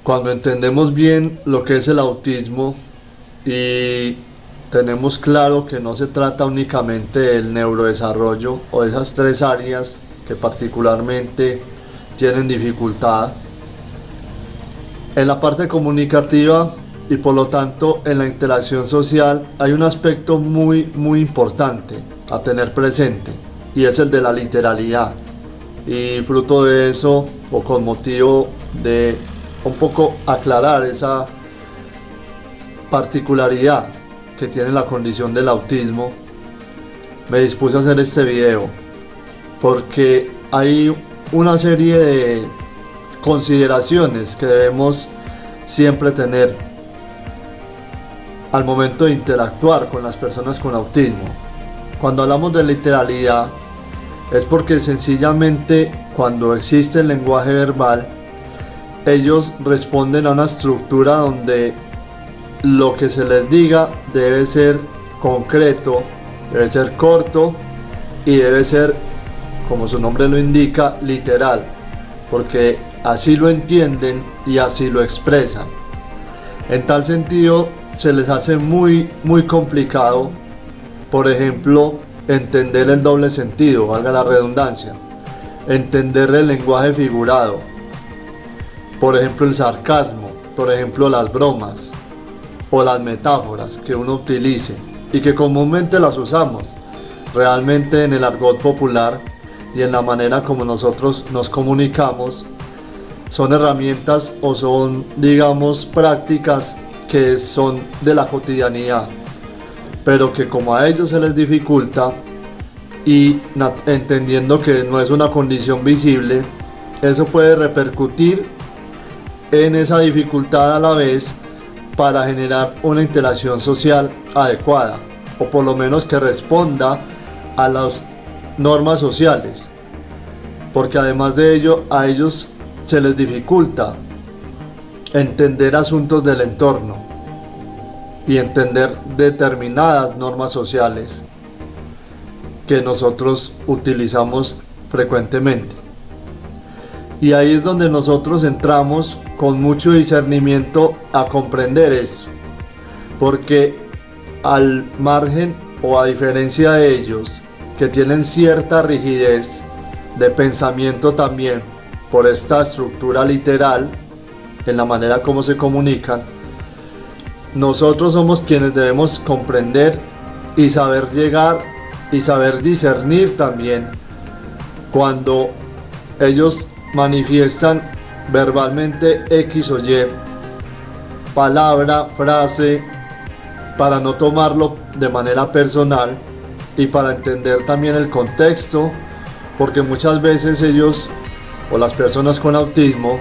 Cuando entendemos bien lo que es el autismo y tenemos claro que no se trata únicamente del neurodesarrollo o de esas tres áreas que particularmente tienen dificultad, en la parte comunicativa y por lo tanto en la interacción social hay un aspecto muy importante a tener presente, y es el de la literalidad. Y fruto de eso, o con motivo de un poco aclarar esa particularidad que tiene la condición del autismo, me dispuse a hacer este video porque hay una serie de consideraciones que debemos siempre tener al momento de interactuar con las personas con autismo. Cuando hablamos de literalidad es porque sencillamente cuando existe el lenguaje verbal, ellos responden a una estructura donde lo que se les diga debe ser concreto, debe ser corto y debe ser, como su nombre lo indica, literal, porque así lo entienden y así lo expresan. En tal sentido, se les hace muy complicado, por ejemplo, entender el doble sentido, valga la redundancia, entender el lenguaje figurado, por ejemplo el sarcasmo, por ejemplo las bromas o las metáforas que uno utilice y que comúnmente las usamos realmente en el argot popular y en la manera como nosotros nos comunicamos. Son herramientas o son, digamos, prácticas que son de la cotidianidad, pero que como a ellos se les dificulta y entendiendo que no es una condición visible, eso puede repercutir en esa dificultad a la vez para generar una interacción social adecuada, o por lo menos que responda a las normas sociales, porque además de ello a ellos se les dificulta entender asuntos del entorno y entender determinadas normas sociales que nosotros utilizamos frecuentemente. Y ahí es donde nosotros entramos con mucho discernimiento a comprender eso, porque al margen o a diferencia de ellos, que tienen cierta rigidez de pensamiento también por esta estructura literal en la manera como se comunican, nosotros somos quienes debemos comprender y saber llegar y saber discernir también cuando ellos manifiestan verbalmente X o Y, palabra, frase, para no tomarlo de manera personal y para entender también el contexto, porque muchas veces ellos o las personas con autismo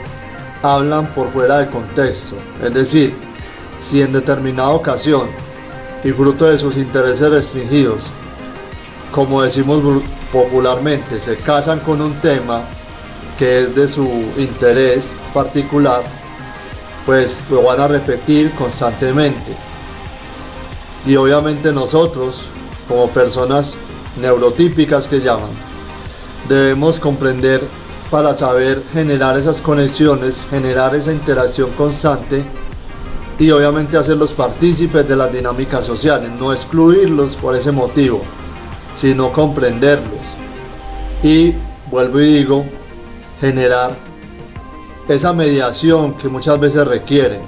hablan por fuera de contexto. Es decir, si en determinada ocasión y fruto de sus intereses restringidos, como decimos popularmente, se casan con un tema que es de su interés particular, pues lo van a repetir constantemente. Y obviamente nosotros, como personas neurotípicas que llaman, debemos comprender para saber generar esas conexiones, generar esa interacción constante y obviamente hacerlos partícipes de las dinámicas sociales, no excluirlos por ese motivo, sino comprenderlos. Y vuelvo y digo, generar esa mediación que muchas veces requieren,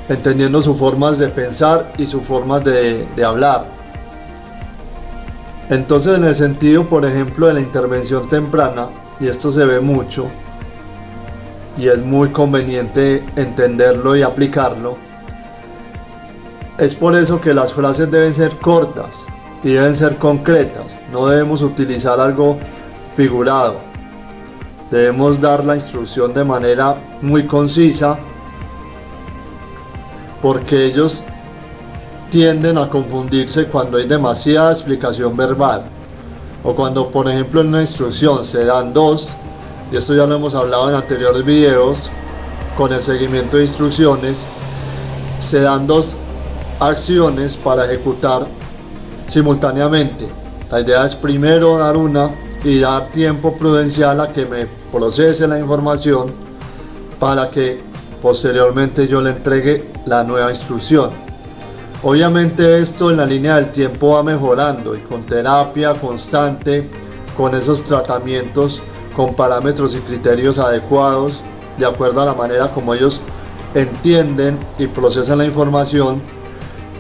entendiendo sus formas de pensar y sus formas de hablar. Entonces, en el sentido, por ejemplo, de la intervención temprana, y esto se ve mucho y es muy conveniente entenderlo y aplicarlo, es por eso que las frases deben ser cortas y deben ser concretas. No debemos utilizar algo figurado, debemos dar la instrucción de manera muy concisa, porque ellos tienden a confundirse cuando hay demasiada explicación verbal, o cuando, por ejemplo, en una instrucción se dan dos, y esto ya lo hemos hablado en anteriores videos con el seguimiento de instrucciones, se dan dos acciones para ejecutar simultáneamente. La idea es primero dar una y dar tiempo prudencial a que me procese la información para que posteriormente yo le entregue la nueva instrucción. Obviamente esto en la línea del tiempo va mejorando y con terapia constante, con esos tratamientos, con parámetros y criterios adecuados, de acuerdo a la manera como ellos entienden y procesan la información,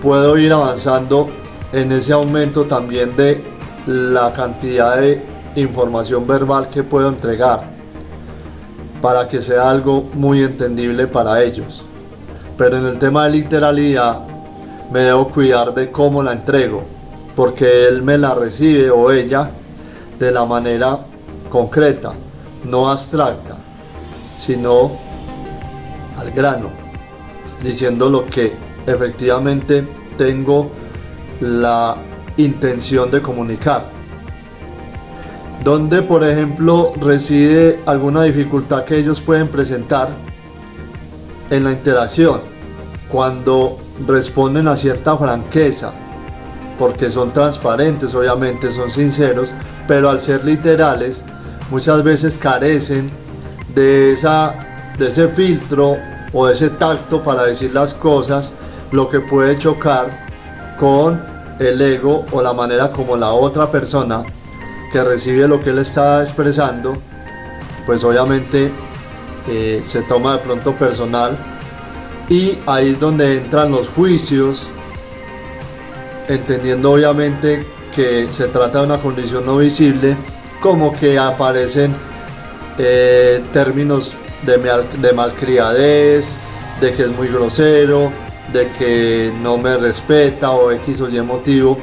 puedo ir avanzando en ese aumento también de la cantidad de información verbal que puedo entregar para que sea algo muy entendible para ellos. Pero en el tema de literalidad me debo cuidar de cómo la entrego, porque él me la recibe o ella de la manera concreta, no abstracta, sino al grano, diciendo lo que efectivamente tengo la intención de comunicar. Donde, por ejemplo, reside alguna dificultad que ellos pueden presentar en la interacción, cuando responden a cierta franqueza, porque son transparentes, obviamente son sinceros, pero al ser literales muchas veces carecen de ese filtro o de ese tacto para decir las cosas, lo que puede chocar con el ego o la manera como la otra persona que recibe lo que él está expresando, pues obviamente se toma de pronto personal, y ahí es donde entran los juicios, entendiendo obviamente que se trata de una condición no visible, como que aparecen términos de malcriadez, de que es muy grosero, de que no me respeta o X o Y motivo.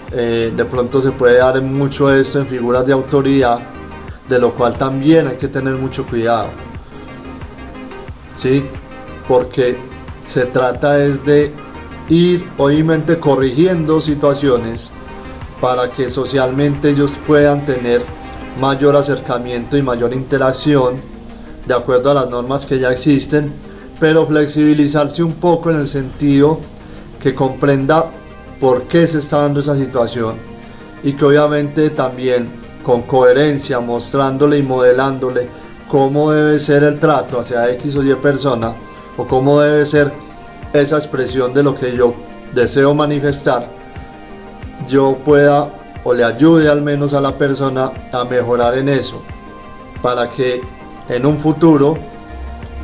De pronto se puede dar mucho esto en figuras de autoridad, de lo cual también hay que tener mucho cuidado, ¿sí? Porque se trata es de ir obviamente corrigiendo situaciones para que socialmente ellos puedan tener mayor acercamiento y mayor interacción de acuerdo a las normas que ya existen, pero flexibilizarse un poco en el sentido que comprenda por qué se está dando esa situación, y que obviamente también con coherencia, mostrándole y modelándole cómo debe ser el trato hacia X o Y persona, o cómo debe ser esa expresión de lo que yo deseo manifestar, yo pueda o le ayude al menos a la persona a mejorar en eso, para que en un futuro,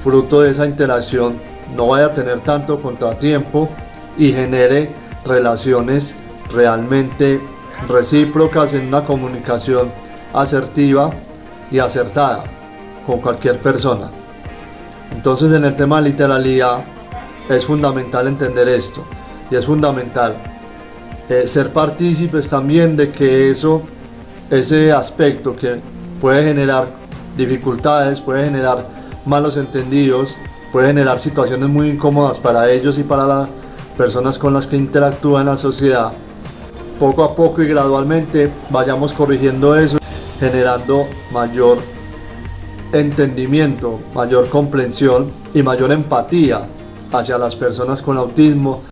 fruto de esa interacción, no vaya a tener tanto contratiempo y genere relaciones realmente recíprocas en una comunicación asertiva y acertada con cualquier persona. Entonces, en el tema de literalidad es fundamental entender esto, y es fundamental ser partícipes también de que ese aspecto que puede generar dificultades, puede generar malos entendidos, puede generar situaciones muy incómodas para ellos y para las personas con las que interactúan en la sociedad, poco a poco y gradualmente vayamos corrigiendo eso, generando mayor entendimiento, mayor comprensión y mayor empatía hacia las personas con autismo